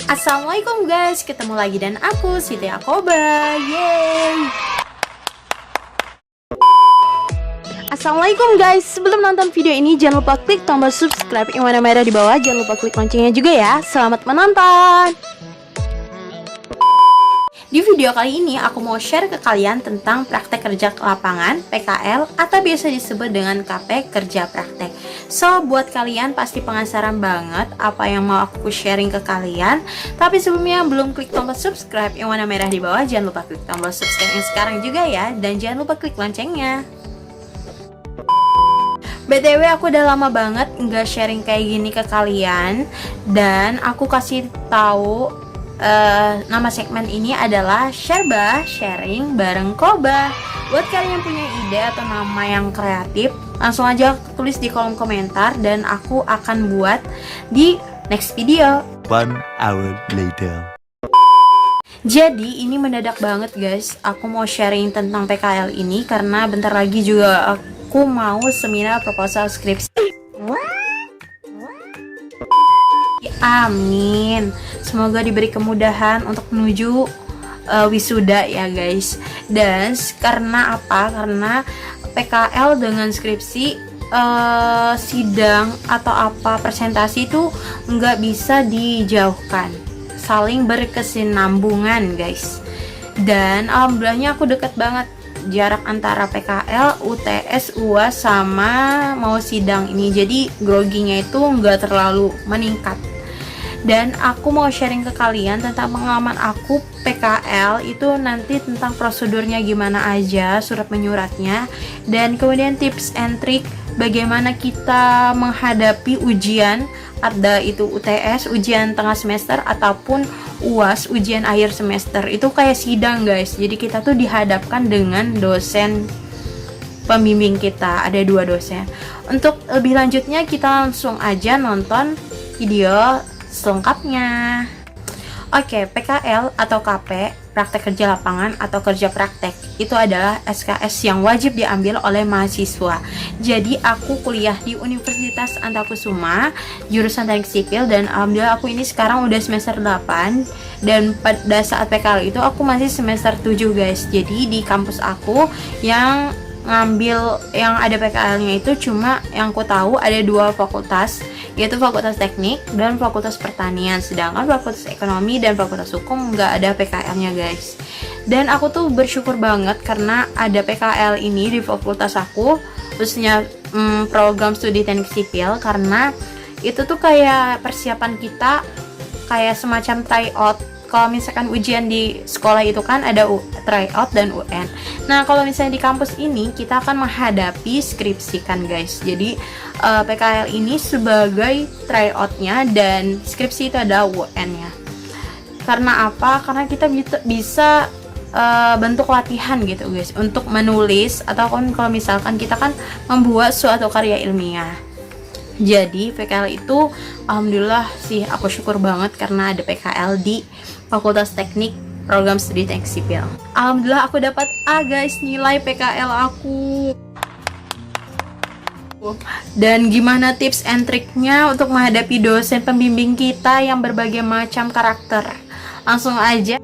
Assalamualaikum guys, ketemu lagi dan aku Siti Akoba. Yeay. Assalamualaikum guys, sebelum nonton video ini jangan lupa klik tombol subscribe yang warna merah di bawah. Jangan lupa klik loncengnya juga ya. Selamat menonton. Di video kali ini aku mau share ke kalian tentang praktek kerja lapangan PKL atau biasa disebut dengan KP kerja praktek. So, buat kalian pasti penasaran banget apa yang mau aku sharing ke kalian. Tapi sebelumnya belum klik tombol subscribe yang warna merah di bawah, jangan lupa klik tombol subscribe yang sekarang juga ya. Dan jangan lupa klik loncengnya. BTW aku udah lama banget nggak sharing kayak gini ke kalian. Dan aku kasih tahu nama segmen ini adalah Sherba Sharing bareng Koba. Buat kalian yang punya ide atau nama yang kreatif, langsung aja tulis di kolom komentar dan aku akan buat di next video. 1 hour later. Jadi ini mendadak banget guys, aku mau sharing tentang PKL ini karena bentar lagi juga aku mau seminar proposal skripsi. Amin. Semoga diberi kemudahan untuk menuju wisuda ya guys. Dan karena apa? Karena PKL dengan skripsi sidang atau apa presentasi itu nggak bisa dijauhkan, saling berkesinambungan guys. Dan alhamdulillahnya aku deket banget jarak antara PKL, UTS, UAS sama mau sidang ini. Jadi groginya itu nggak terlalu meningkat. Dan aku mau sharing ke kalian tentang pengalaman aku PKL itu nanti tentang prosedurnya gimana aja, surat menyuratnya, dan kemudian tips and trick bagaimana kita menghadapi ujian, ada itu UTS, ujian tengah semester ataupun UAS, ujian akhir semester. Itu kayak sidang guys. Jadi kita tuh dihadapkan dengan dosen pembimbing kita, ada 2 dosen. Untuk lebih lanjutnya kita langsung aja nonton video selengkapnya. Oke, PKL atau KP, praktek kerja lapangan atau kerja praktek, itu adalah SKS yang wajib diambil oleh mahasiswa. Jadi aku kuliah di Universitas Antakusuma, jurusan Teknik Sipil, dan alhamdulillah aku ini sekarang udah semester 8. Dan pada saat PKL itu aku masih semester 7 guys. Jadi di kampus aku yang ngambil yang ada PKL-nya itu cuma yang aku tahu ada 2 fakultas, yaitu Fakultas Teknik dan Fakultas Pertanian. Sedangkan Fakultas Ekonomi dan Fakultas Hukum nggak ada PKL-nya guys. Dan aku tuh bersyukur banget karena ada PKL ini di fakultas aku, khususnya program studi teknik sipil, karena itu tuh kayak persiapan kita, kayak semacam tryout. Kalau misalkan ujian di sekolah itu kan ada tryout dan UN. Nah kalau misalnya di kampus ini kita akan menghadapi skripsi kan guys. Jadi PKL ini sebagai tryoutnya dan skripsi itu ada UN-nya. Karena apa? Karena kita bisa bentuk latihan gitu guys untuk menulis ataupun kalau misalkan kita kan membuat suatu karya ilmiah. Jadi PKL itu alhamdulillah sih aku syukur banget karena ada PKL di Fakultas Teknik Program Studi Teknik Sipil. Alhamdulillah aku dapat A guys nilai PKL aku. Dan gimana tips and triknya untuk menghadapi dosen pembimbing kita yang berbagai macam karakter? Langsung aja.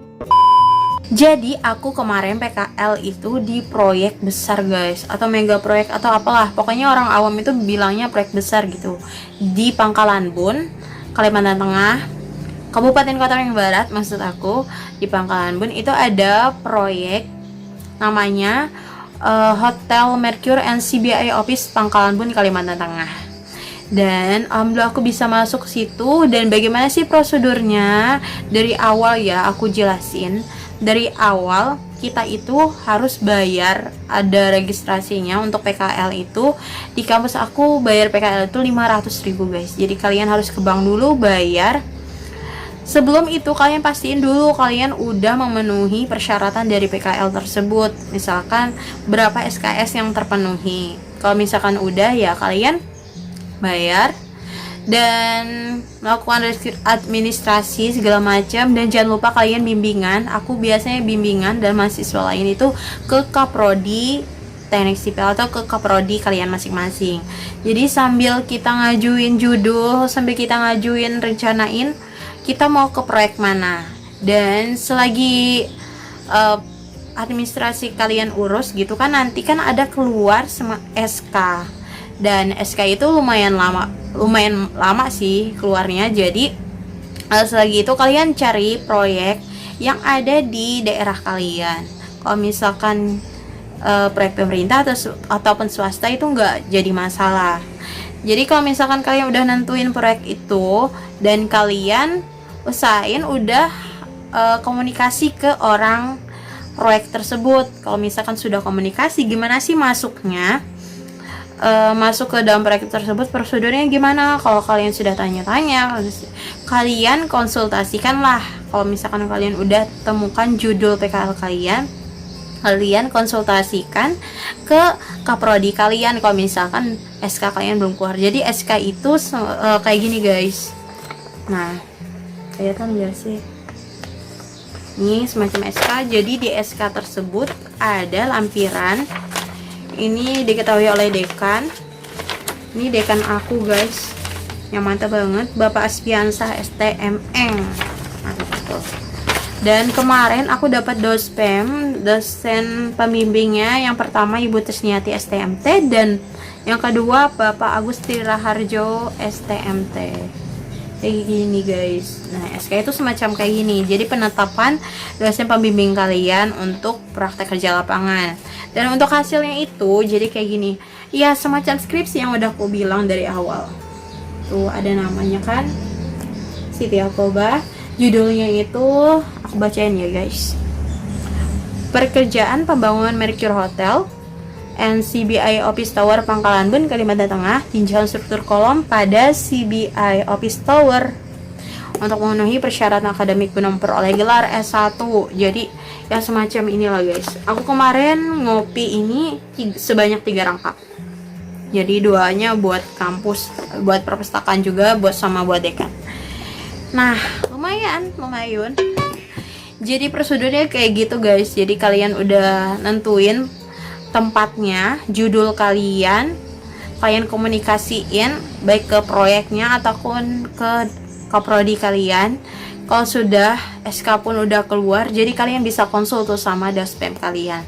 Jadi aku kemarin PKL itu di proyek besar guys, atau mega proyek atau apalah, pokoknya orang awam itu bilangnya proyek besar gitu, di Pangkalan Bun, Kalimantan Tengah, Kabupaten Kota Barat. Maksud aku di Pangkalan Bun itu ada proyek namanya Hotel Mercure and CBI Office Pangkalan Bun, Kalimantan Tengah. Dan alhamdulillah aku bisa masuk ke situ. Dan bagaimana sih prosedurnya dari awal ya aku jelasin. Dari awal kita itu harus bayar, ada registrasinya untuk PKL itu. Di kampus aku bayar PKL itu 500.000 guys. Jadi kalian harus ke bank dulu bayar. Sebelum itu kalian pastiin dulu kalian udah memenuhi persyaratan dari PKL tersebut. Misalkan berapa SKS yang terpenuhi. Kalau misalkan udah ya kalian bayar dan melakukan administrasi segala macam. Dan jangan lupa kalian bimbingan. Aku biasanya bimbingan dan mahasiswa lain itu ke Kaprodi Teknik Sipil atau ke Kaprodi kalian masing-masing. Jadi sambil kita ngajuin judul, sambil kita ngajuin rencanain kita mau ke proyek mana. Dan selagi administrasi kalian urus gitu kan, nanti kan ada keluar SK, dan SK itu lumayan lama sih keluarnya. Jadi selagi itu kalian cari proyek yang ada di daerah kalian. Kalau misalkan proyek pemerintah ataupun swasta itu nggak jadi masalah. Jadi kalau misalkan kalian udah nentuin proyek itu dan kalian usahain udah komunikasi ke orang proyek tersebut. Kalau misalkan sudah komunikasi, gimana sih masuknya, masuk ke dalam proyek tersebut, prosedurnya gimana. Kalau kalian sudah tanya-tanya, kalian konsultasikanlah. Kalau misalkan kalian udah temukan judul PKL kalian konsultasikan ke kaprodi kalian. Kalau misalkan SK kalian belum keluar, jadi SK itu kayak gini guys. Nah, kelihatan gak sih? Ini semacam SK. Jadi di SK tersebut ada lampiran. Ini diketahui oleh dekan. Ini dekan aku guys, yang mantap banget, Bapak Aspiansah STMN. Mantap tuh. Dan kemarin aku dapat dosen pembimbingnya. Yang pertama Ibu Tesniati STMT, dan yang kedua Bapak Agusti Raharjo STMT. Kayak gini guys. Nah, SK itu semacam kayak gini. Jadi penetapan dosen pembimbing kalian untuk praktek kerja lapangan. Dan untuk hasilnya itu jadi kayak gini. Ya, semacam skripsi yang udah aku bilang dari awal. Tuh ada namanya kan, Siti Alkoba. Judulnya itu aku bacain ya guys. Pekerjaan pembangunan Mercure Hotel and CBI Office Tower Pangkalan Bun, Kalimantan Tengah, tinjauan struktur kolom pada CBI Office Tower untuk memenuhi persyaratan akademik guna memperoleh gelar S1. Jadi ya semacam inilah guys. Aku kemarin ngopi ini sebanyak 3 rangkap. Jadi 2-nya buat kampus, buat perpustakaan juga, buat dekan. Nah, lumayan. Jadi prosedurnya kayak gitu guys. Jadi kalian udah nentuin tempatnya, judul kalian komunikasiin baik ke proyeknya ataupun ke kaprodi kalian. Kalau sudah SK pun udah keluar, jadi kalian bisa konsul tuh sama daspem kalian.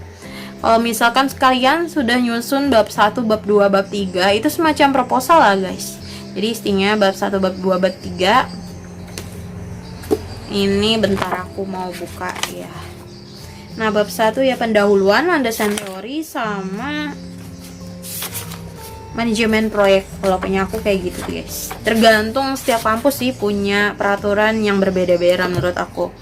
Kalau misalkan kalian sudah nyusun bab 1, bab 2, bab 3, itu semacam proposal lah guys. Jadi istinya bab 1, bab 2, bab 3. Ini bentar aku mau buka ya. Nah, bab 1 ya pendahuluan, landasan teori, sama manajemen proyek. Kalau punya aku kayak gitu guys. Tergantung setiap kampus sih punya peraturan yang berbeda-beda menurut aku.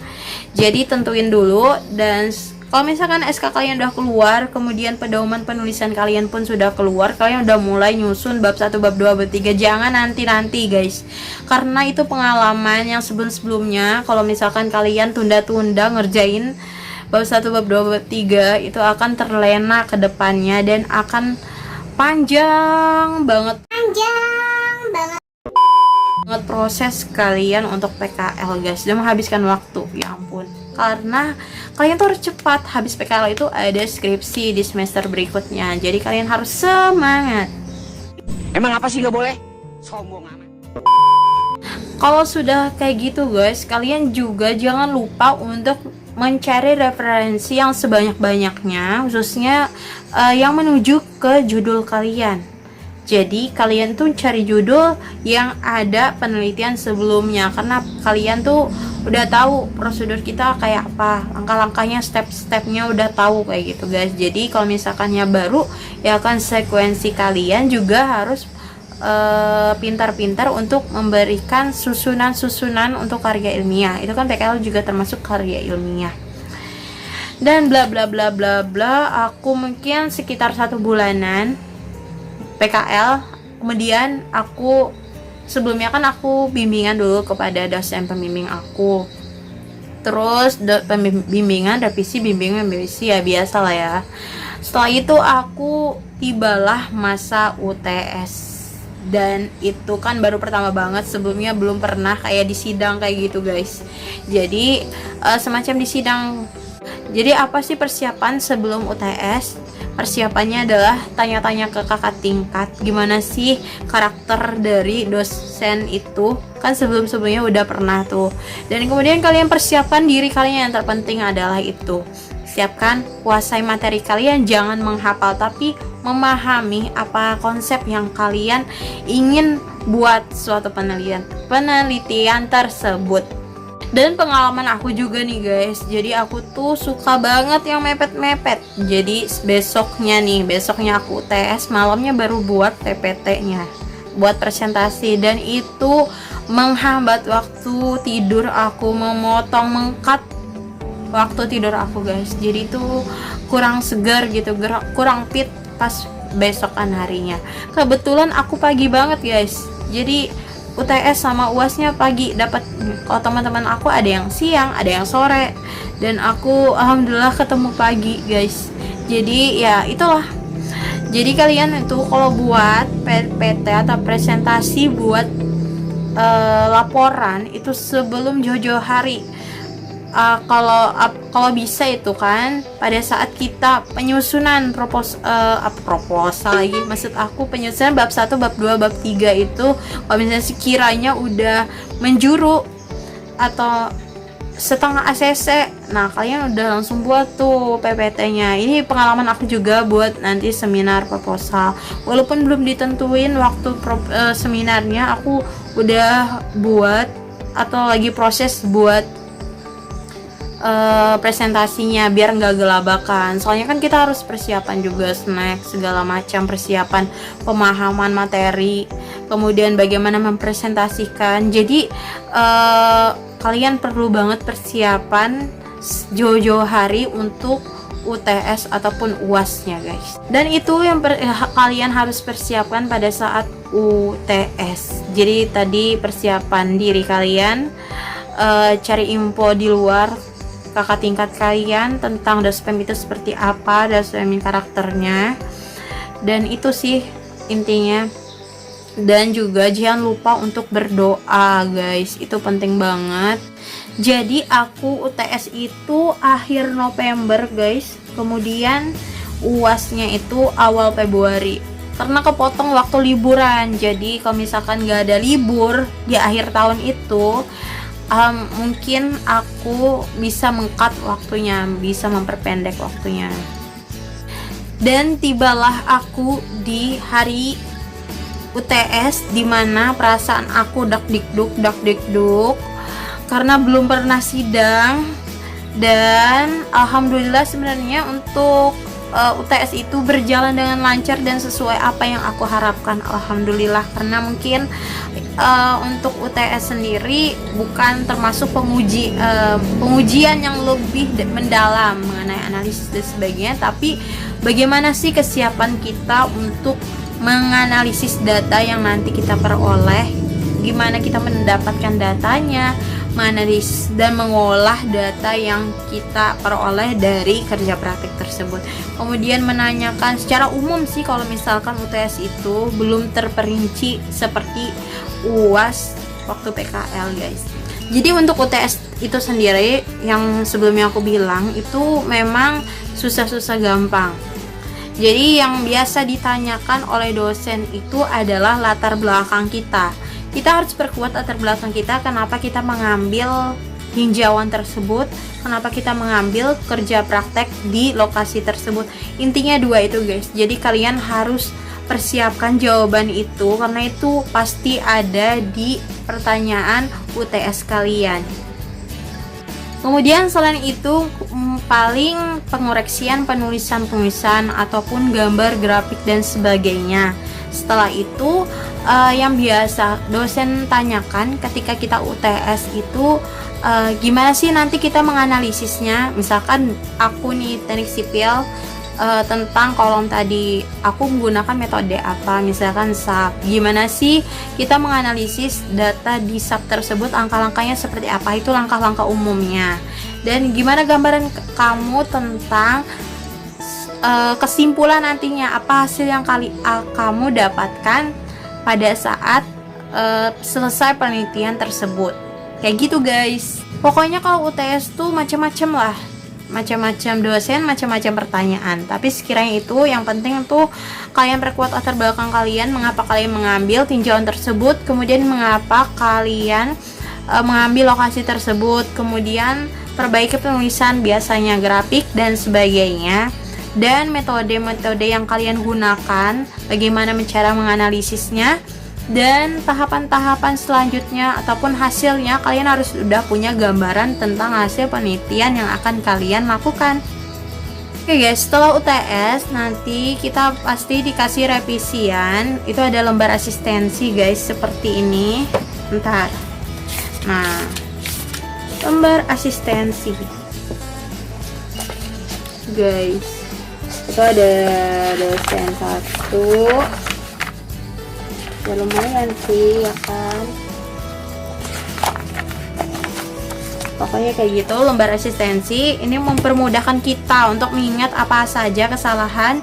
Jadi tentuin dulu. Dan kalau misalkan SK kalian udah keluar, kemudian pedoman penulisan kalian pun sudah keluar, kalian udah mulai nyusun bab 1, bab 2, bab 3. Jangan nanti guys, karena itu pengalaman yang sebelum-sebelumnya. Kalau misalkan kalian tunda-tunda ngerjain bab 1, bab 2, bab 3, itu akan terlena ke depannya dan akan panjang banget proses kalian untuk PKL guys, dan menghabiskan waktu. Ya ampun, karena kalian tuh harus cepat. Habis PKL itu ada skripsi di semester berikutnya, jadi kalian harus semangat. Emang apa sih nggak boleh? Sombong amat. Kalau sudah kayak gitu guys, kalian juga jangan lupa untuk mencari referensi yang sebanyak-banyaknya, khususnya yang menuju ke judul kalian. Jadi kalian tuh cari judul yang ada penelitian sebelumnya, karena kalian tuh udah tahu prosedur kita kayak apa, langkah-langkahnya, step-stepnya udah tahu kayak gitu guys. Jadi kalau misalkannya baru, ya kan sekuensi kalian juga harus pintar-pintar untuk memberikan susunan-susunan untuk karya ilmiah. Itu kan PKL juga termasuk karya ilmiah. Dan bla bla bla bla bla. Aku mungkin sekitar 1 bulanan PKL. Kemudian aku sebelumnya kan aku bimbingan dulu kepada dosen pembimbing aku. Terus bimbingan revisi ya biasa lah ya. Setelah itu aku tibalah masa UTS. Dan itu kan baru pertama banget, sebelumnya belum pernah kayak di sidang kayak gitu guys. Jadi semacam di sidang. Jadi apa sih persiapan sebelum UTS? persiapannya adalah tanya-tanya ke kakak tingkat gimana sih karakter dari dosen itu, kan sebelum-sebelumnya udah pernah tuh. Dan kemudian kalian persiapkan diri kalian, yang terpenting adalah itu, siapkan, kuasai materi kalian, jangan menghafal tapi memahami apa konsep yang kalian ingin buat suatu penelitian tersebut. Dan pengalaman aku juga nih guys, jadi aku tuh suka banget yang mepet-mepet. Jadi besoknya aku UTS, malamnya baru buat PPT-nya, buat presentasi, dan itu menghambat waktu tidur aku, memotong, mengkat waktu tidur aku guys. Jadi itu kurang segar gitu, kurang fit pas besokan harinya. Kebetulan aku pagi banget guys, jadi UTS sama UASnya pagi dapat. Kalau teman-teman aku ada yang siang, ada yang sore, dan aku alhamdulillah ketemu pagi guys. Jadi ya itulah, jadi kalian itu kalau buat PPT atau presentasi, buat laporan itu sebelum jauh-jauh hari. Kalau bisa itu kan pada saat kita penyusunan proposal lagi, maksud aku penyusunan bab 1, bab 2, bab 3 itu, kalau misalnya sekiranya udah menjuru atau setengah ACC, nah kalian udah langsung buat tuh PPT-nya. Ini pengalaman aku juga buat nanti seminar proposal, walaupun belum ditentuin waktu seminarnya, aku udah buat atau lagi proses buat presentasinya biar nggak gelabakan. Soalnya kan kita harus persiapan juga snack segala macam, persiapan pemahaman materi, kemudian bagaimana mempresentasikan. Jadi kalian perlu banget persiapan jauh-jauh hari untuk UTS ataupun UASnya guys. Dan itu yang kalian harus persiapkan pada saat UTS. Jadi tadi persiapan diri kalian, cari info di luar kakak tingkat kalian tentang dospem itu seperti apa, dospem karakternya, dan itu sih intinya. Dan juga jangan lupa untuk berdoa guys, itu penting banget. Jadi aku UTS itu akhir November guys, kemudian UASnya itu awal Februari karena kepotong waktu liburan. Jadi kalau misalkan gak ada libur di akhir tahun itu, mungkin aku bisa mengkat waktunya, bisa memperpendek waktunya. Dan tibalah aku di hari UTS, dimana perasaan aku dak dikduk karena belum pernah sidang. Dan alhamdulillah sebenarnya untuk UTS itu berjalan dengan lancar dan sesuai apa yang aku harapkan, alhamdulillah. Karena mungkin untuk UTS sendiri bukan termasuk pengujian yang lebih mendalam mengenai analisis dan sebagainya, tapi bagaimana sih kesiapan kita untuk menganalisis data yang nanti kita peroleh, gimana kita mendapatkan datanya, menganalisis dan mengolah data yang kita peroleh dari kerja praktik tersebut. Kemudian menanyakan secara umum sih, kalau misalkan UTS itu belum terperinci seperti UAS waktu PKL guys. Jadi untuk UTS itu sendiri yang sebelumnya aku bilang itu memang susah-susah gampang. Jadi yang biasa ditanyakan oleh dosen itu adalah latar belakang kita. Kita harus perkuat latar belakang kita, kenapa kita mengambil tinjauan tersebut, kenapa kita mengambil kerja praktek di lokasi tersebut. Intinya dua itu guys. Jadi kalian harus persiapkan jawaban itu, karena itu pasti ada di pertanyaan UTS kalian. Kemudian selain itu paling pengoreksian penulisan ataupun gambar grafik dan sebagainya. Setelah itu yang biasa dosen tanyakan ketika kita UTS itu gimana sih nanti kita menganalisisnya. Misalkan aku nih teknik sipil, tentang kolom tadi aku menggunakan metode apa, misalkan SAP. Gimana sih kita menganalisis data di SAP tersebut, langkah-langkahnya seperti apa, itu langkah-langkah umumnya. Dan gimana gambaran kamu tentang kesimpulan nantinya, apa hasil yang kamu dapatkan pada saat selesai penelitian tersebut. Kayak gitu guys. Pokoknya kalau UTS tuh macam-macam lah, macam-macam dosen, macam-macam pertanyaan. Tapi sekiranya itu yang penting tuh kalian perkuat latar belakang kalian, mengapa kalian mengambil tinjauan tersebut, kemudian mengapa kalian mengambil lokasi tersebut, kemudian perbaiki penulisan, biasanya grafik dan sebagainya, dan metode-metode yang kalian gunakan, bagaimana cara menganalisisnya, dan tahapan-tahapan selanjutnya ataupun hasilnya. Kalian harus sudah punya gambaran tentang hasil penelitian yang akan kalian lakukan. Oke guys, setelah UTS nanti kita pasti dikasih revisian. Itu ada lembar asistensi guys, seperti ini. Bentar. Nah, lembar asistensi guys, itu ada dosen 1 ya, lumayan sih ya kan. Pokoknya kayak gitu, lembar asistensi ini mempermudahkan kita untuk mengingat apa saja kesalahan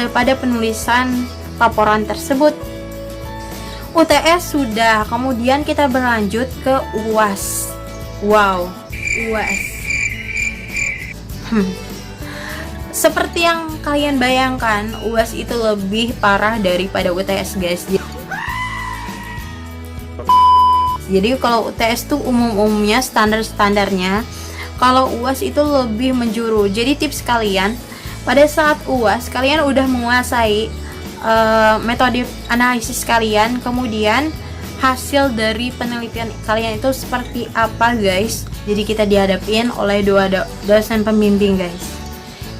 pada penulisan laporan tersebut. UTS sudah, kemudian kita berlanjut ke UAS. Wow, UAS. Seperti yang kalian bayangkan, UAS itu lebih parah daripada UTS guys. Jadi kalau UTS tuh umum-umumnya, standar-standarnya. Kalau UAS itu lebih menjuru. Jadi tips kalian, pada saat UAS kalian udah menguasai metode analisis kalian, kemudian hasil dari penelitian kalian itu seperti apa guys. Jadi kita dihadapin oleh dua dosen pembimbing guys.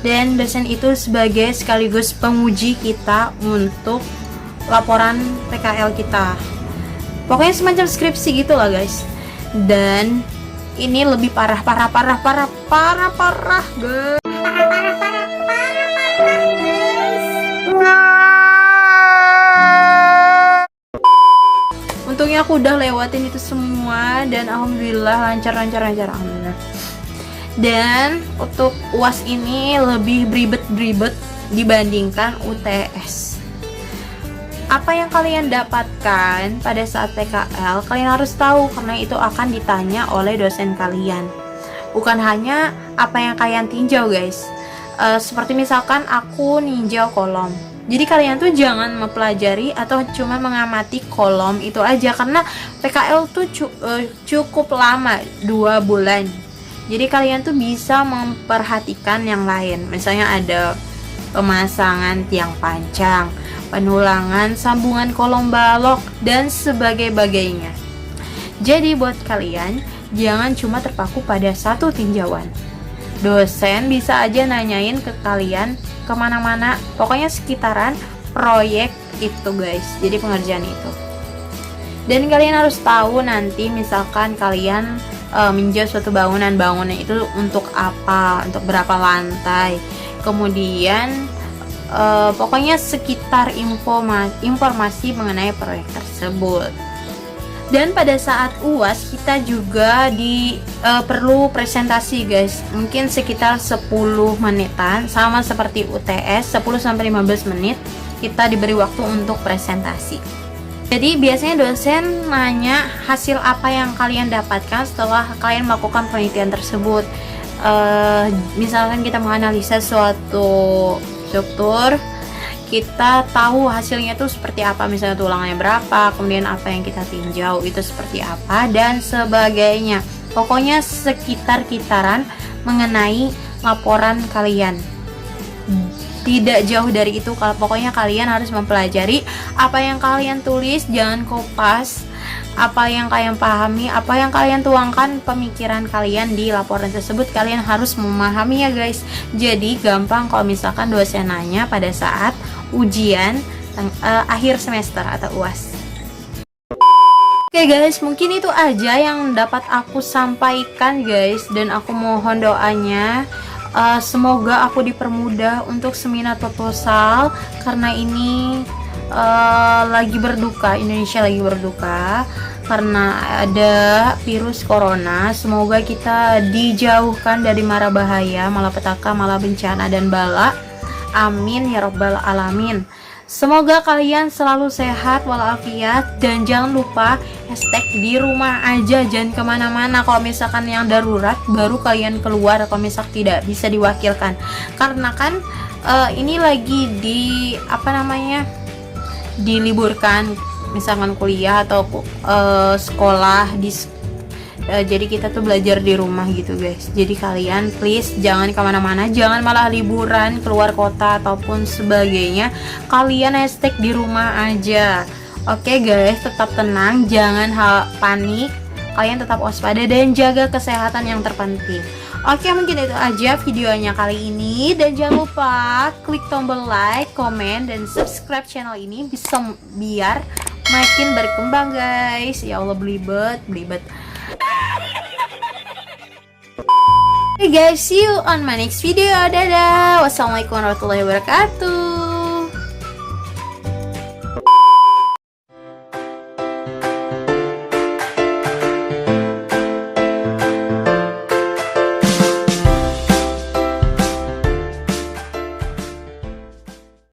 Dan dosen itu sebagai sekaligus penguji kita untuk laporan PKL kita. Pokoknya semacam skripsi gitu lah guys. Dan ini lebih parah guys. Untungnya aku udah lewatin itu semua dan alhamdulillah lancar alhamdulillah. Dan untuk UAS ini lebih beribet dibandingkan UTS. Apa yang kalian dapatkan pada saat PKL, kalian harus tahu karena itu akan ditanya oleh dosen kalian. Bukan hanya apa yang kalian tinjau guys. Seperti misalkan aku ninjau kolom. Jadi kalian tuh jangan mempelajari atau cuma mengamati kolom itu aja, karena PKL tuh cukup lama, 2 bulan. Jadi kalian tuh bisa memperhatikan yang lain. Misalnya ada pemasangan tiang pancang, penulangan sambungan kolom balok, dan sebagainya. Jadi buat kalian, jangan cuma terpaku pada satu tinjauan. Dosen bisa aja nanyain ke kalian kemana-mana, pokoknya sekitaran proyek itu guys. Jadi pengerjaan itu. Dan kalian harus tahu nanti misalkan kalian meninjau suatu bangunan itu untuk apa, untuk berapa lantai, kemudian pokoknya sekitar informasi mengenai proyek tersebut. Dan pada saat UAS kita juga perlu presentasi guys, mungkin sekitar 10 menitan, sama seperti UTS 10-15 menit kita diberi waktu untuk presentasi. Jadi biasanya dosen nanya hasil apa yang kalian dapatkan setelah kalian melakukan penelitian tersebut. Misalkan kita menganalisa suatu struktur, kita tahu hasilnya itu seperti apa, misalnya tulangannya berapa, kemudian apa yang kita tinjau itu seperti apa, dan sebagainya. Pokoknya sekitar-kitaran mengenai laporan kalian. Tidak jauh dari itu, kalau pokoknya kalian harus mempelajari apa yang kalian tulis, jangan kopas. Apa yang kalian pahami, apa yang kalian tuangkan pemikiran kalian di laporan tersebut, kalian harus memahami ya guys. Jadi gampang kalau misalkan dosen nanya pada saat ujian akhir semester atau UAS. Oke guys, mungkin itu aja yang dapat aku sampaikan guys, dan aku mohon doanya. Semoga aku dipermudah untuk seminar proposal, karena ini lagi berduka, Indonesia lagi berduka karena ada virus corona. Semoga kita dijauhkan dari mara bahaya, malapetaka, mala bencana dan bala. Amin ya robbal alamin. Semoga kalian selalu sehat walafiat, dan jangan lupa hashtag di rumah aja, jangan kemana-mana. Kalau misalkan yang darurat baru kalian keluar, kalau misalkan tidak bisa diwakilkan, karena kan ini lagi di diliburkan, misalkan kuliah atau sekolah jadi kita tuh belajar di rumah gitu guys. Jadi kalian please jangan kemana-mana, jangan malah liburan keluar kota ataupun sebagainya. Kalian hashtag di rumah aja. Oke guys, tetap tenang, jangan panik. Kalian tetap waspada dan jaga kesehatan yang terpenting. Oke, mungkin itu aja videonya kali ini, dan jangan lupa klik tombol like, komen, dan subscribe channel ini biar makin berkembang guys. Ya Allah, belibet. Hey guys, see you on my next video. Dadah. Wassalamualaikum warahmatullahi wabarakatuh.